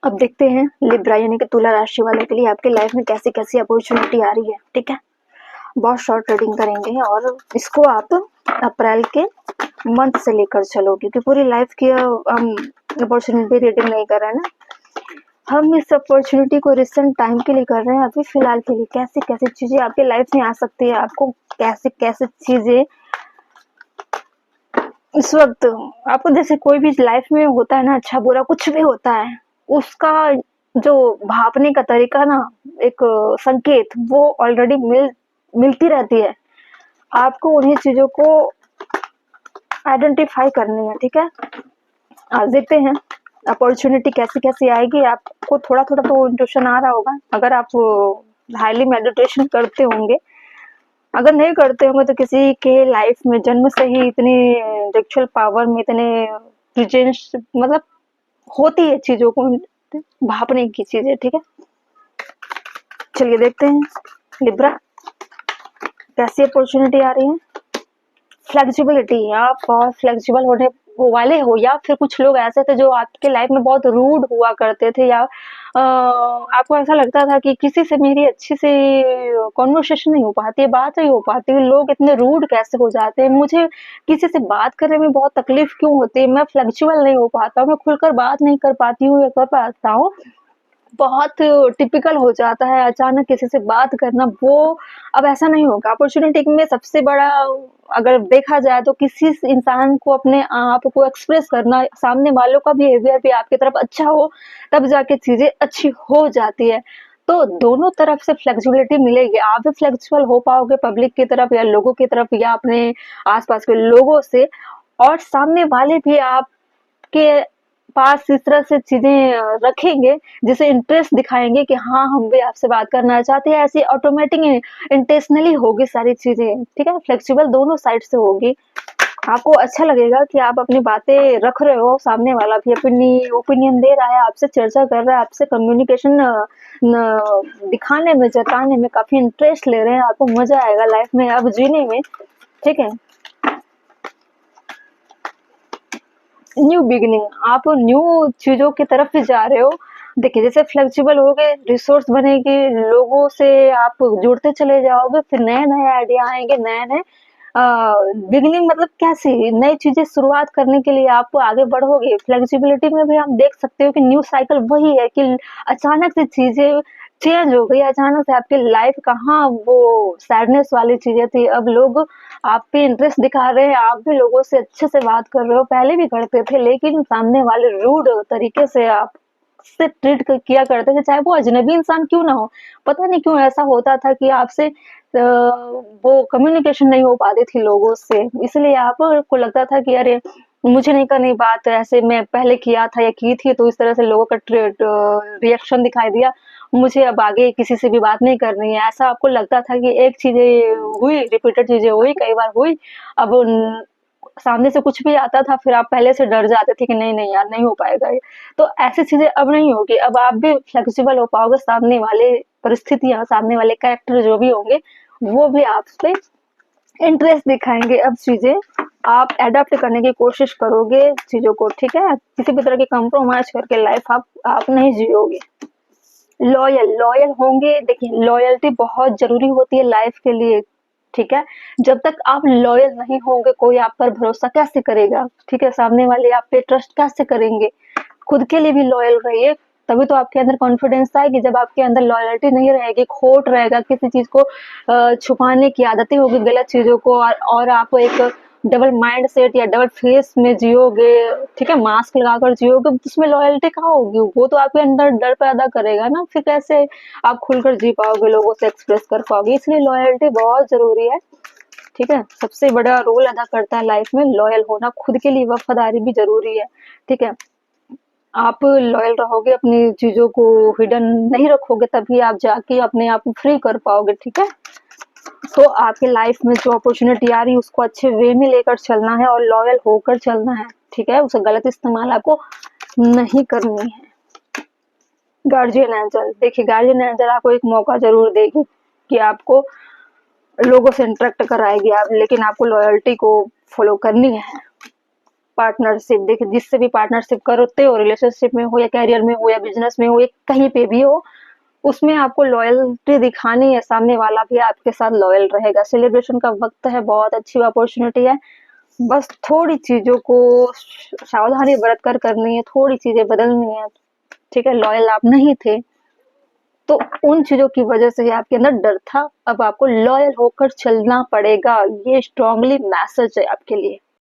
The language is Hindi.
अब देखते हैं लिब्रा यानी कि तुला राशि वालों के लिए आपके लाइफ में कैसी कैसी अपॉर्चुनिटी आ रही है। ठीक है, बहुत शॉर्ट रीडिंग करेंगे और इसको आप अप्रैल के मंथ से लेकर चलो, क्योंकि पूरी लाइफ की हम अपॉर्चुनिटी रीडिंग नहीं कर रहे हैं ना, हम इस अपॉर्चुनिटी को रिसेंट टाइम के लिए कर रहे हैं, अभी फिलहाल के लिए। कैसी कैसी चीजें आपके लाइफ में आ सकती है, आपको कैसे कैसे चीजें इस वक्त आपको, जैसे कोई भी लाइफ में होता है ना, अच्छा बुरा कुछ भी होता है, उसका जो भापने का तरीका ना, एक संकेत वो ऑलरेडी मिलती रहती है। आपको उन्हीं चीजों को आइडेंटिफाई करनी है। ठीक है, आज देखते हैं अपॉर्चुनिटी कैसी कैसी आएगी। आपको थोड़ा थोड़ा तो इंट्यूशन आ रहा होगा, अगर आप हाईली मेडिटेशन करते होंगे। अगर नहीं करते होंगे तो किसी के लाइफ में जन्म से ही इतनी इंटेलेक्चुअल पावर में इतने प्रेजेंस मतलब होती है चीजों को भापने की चीजें। ठीक है, चलिए देखते हैं लिब्रा कैसी अपॉर्चुनिटी आ रही है। फ्लेक्सिबिलिटी, आप बहुत फ्लेक्सिबल होने वाले हो, या फिर कुछ लोग ऐसे थे जो आपके लाइफ में बहुत रूड हुआ करते थे, या आपको ऐसा लगता था कि किसी से मेरी अच्छी से कॉन्वर्सेशन नहीं हो पाती है, बात नहीं हो पाती है, लोग इतने रूड कैसे हो जाते हैं, मुझे किसी से बात करने में बहुत तकलीफ क्यों होती है, मैं फ्लेक्सिबल नहीं हो पाता हूँ, मैं खुलकर बात नहीं कर पाती हूँ या कर पाता हूँ, बहुत टिपिकल हो जाता है अचानक किसी से बात करना। वो अब ऐसा नहीं होगा। अपॉर्चुनिटी में सबसे बड़ा अगर देखा जाए तो किसी इंसान को अपने आप को एक्सप्रेस करना, सामने वालों का बिहेवियर भी आपकी तरफ अच्छा हो, तब जाके चीजें अच्छी हो जाती है। तो दोनों तरफ से फ्लेक्सिबिलिटी मिलेगी, आप भी फ्लेक्सिबल हो पाओगे पब्लिक की तरफ या लोगों की तरफ या अपने आसपास के लोगों से, और सामने वाले भी आपके पास इस तरह से चीजें रखेंगे जिसे इंटरेस्ट दिखाएंगे कि हाँ हम भी आपसे बात करना चाहते हैं। ऐसी ऑटोमेटिक इंटेंशनली होगी सारी चीजें। ठीक है, फ्लेक्सिबल दोनों साइड से होगी। आपको अच्छा लगेगा कि आप अपनी बातें रख रहे हो, सामने वाला भी अपनी ओपिनियन दे रहा है, आपसे चर्चा कर रहा है, आपसे कम्युनिकेशन दिखाने में, जताने में काफी इंटरेस्ट ले रहे हैं। आपको मजा आएगा लाइफ में अब जीने में। ठीक है, न्यू बिगिनिंग, आप न्यू चीजों की तरफ भी जा रहे हो। देखिए, जैसे फ्लेक्सिबल हो गए, रिसोर्स बनेगी, लोगों से आप जुड़ते चले जाओगे, फिर नए नए आइडिया आएंगे, नए नए बिगिनिंग मतलब कैसी नई चीजें शुरुआत करने के लिए आप आगे बढ़ोगे। फ्लेक्सिबिलिटी में भी हम देख सकते हो कि न्यू साइकिल वही है कि अचानक से चीजें चेंज हो गई, अचानक से आपकी लाइफ कहाँ वो सैडनेस वाली चीजें थी, अब लोग आप पे इंटरेस्ट दिखा रहे हैं, आप भी लोगों से अच्छे से बात कर रहे हो, पहले भी करते थे लेकिन सामने वाले रूड तरीके से आप से ट्रीट किया करते थे, चाहे वो अजनबी इंसान क्यों ना हो। पता नहीं क्यों ऐसा होता था कि आपसे वो कम्युनिकेशन नहीं हो पाती थी लोगों से, इसलिए आपको लगता था कि अरे मुझे नहीं करनी बात, ऐसे मैं पहले किया था या की थी तो इस तरह से लोगों का रिएक्शन दिखाई दिया, मुझे अब आगे किसी से भी बात नहीं करनी है। ऐसा आपको लगता था कि एक चीजें हुई, रिपीटेड चीजें हुई, कई बार हुई, अब सामने से कुछ भी आता था फिर आप पहले से डर जाते थे कि नहीं नहीं यार नहीं हो पाएगा ये। तो ऐसी चीजें अब नहीं होगी, अब आप भी फ्लेक्सिबल हो पाओगे, सामने वाले परिस्थितियां, सामने वाले कैरेक्टर जो भी होंगे वो भी आप पे इंटरेस्ट दिखाएंगे। अब चीजें आप एडप्ट करने की कोशिश करोगे चीजों को। ठीक है, किसी भी तरह की कंप्रोमाइज करके लाइफ आप नहीं जियोगे। लॉयल लॉयल होंगे। देखिए, लॉयल्टी बहुत जरूरी होती है लाइफ के लिए। ठीक है, जब तक आप लॉयल नहीं होंगे कोई आप पर भरोसा कैसे करेगा। ठीक है, सामने वाले आप पे ट्रस्ट कैसे करेंगे। खुद के लिए भी लॉयल रहिए, तभी तो आपके अंदर कॉन्फिडेंस आएगी। जब आपके अंदर लॉयल्टी नहीं रहेगी, खोट रहेगा, किसी चीज को छुपाने की आदतें होगी, गलत चीजों को, और आप एक डबल माइंड सेट या डबल फेस में जियोगे, ठीक है, मास्क लगाकर जियोगे, उसमें लॉयल्टी कहाँ होगी। वो तो आपके अंदर डर पैदा करेगा ना, फिर कैसे आप खुलकर जी पाओगे, लोगों से एक्सप्रेस कर पाओगे। इसलिए लॉयल्टी बहुत जरूरी है। ठीक है, सबसे बड़ा रोल अदा करता है लाइफ में लॉयल होना, खुद के लिए वफादारी भी जरूरी है। ठीक है, आप लॉयल रहोगे, अपनी चीजों को हिडन नहीं रखोगे, तभी आप जाके अपने आप को फ्री कर पाओगे। ठीक है, तो आपके लाइफ में जो अपॉर्चुनिटी आ रही है उसको अच्छे वे में लेकर चलना है और लॉयल होकर चलना है। ठीक है, उसका गलत इस्तेमाल आपको नहीं करनी है। गार्जियन एंजल, देखिए गार्जियन एंजल आपको एक मौका जरूर देगी कि आपको लोगों से इंटरेक्ट कराएगी, आप लेकिन आपको लॉयल्टी को फॉलो करनी है। पार्टनरशिप, देखिए जिससे भी पार्टनरशिप करते हो, रिलेशनशिप में हो या करियर में हो या बिजनेस में हो या कहीं पे भी हो, उसमें आपको लॉयल्टी दिखानी है, सामने वाला भी आपके साथ लॉयल रहेगा। सेलिब्रेशन का वक्त है, बहुत अच्छी अपॉर्चुनिटी है, बस थोड़ी चीजों को सावधानी बरत कर करनी है, थोड़ी चीजें बदलनी है। ठीक है, लॉयल आप नहीं थे तो उन चीजों की वजह से ही आपके अंदर डर था, अब आपको लॉयल होकर चलना पड़ेगा। ये स्ट्रांगली मैसेज है आपके लिए।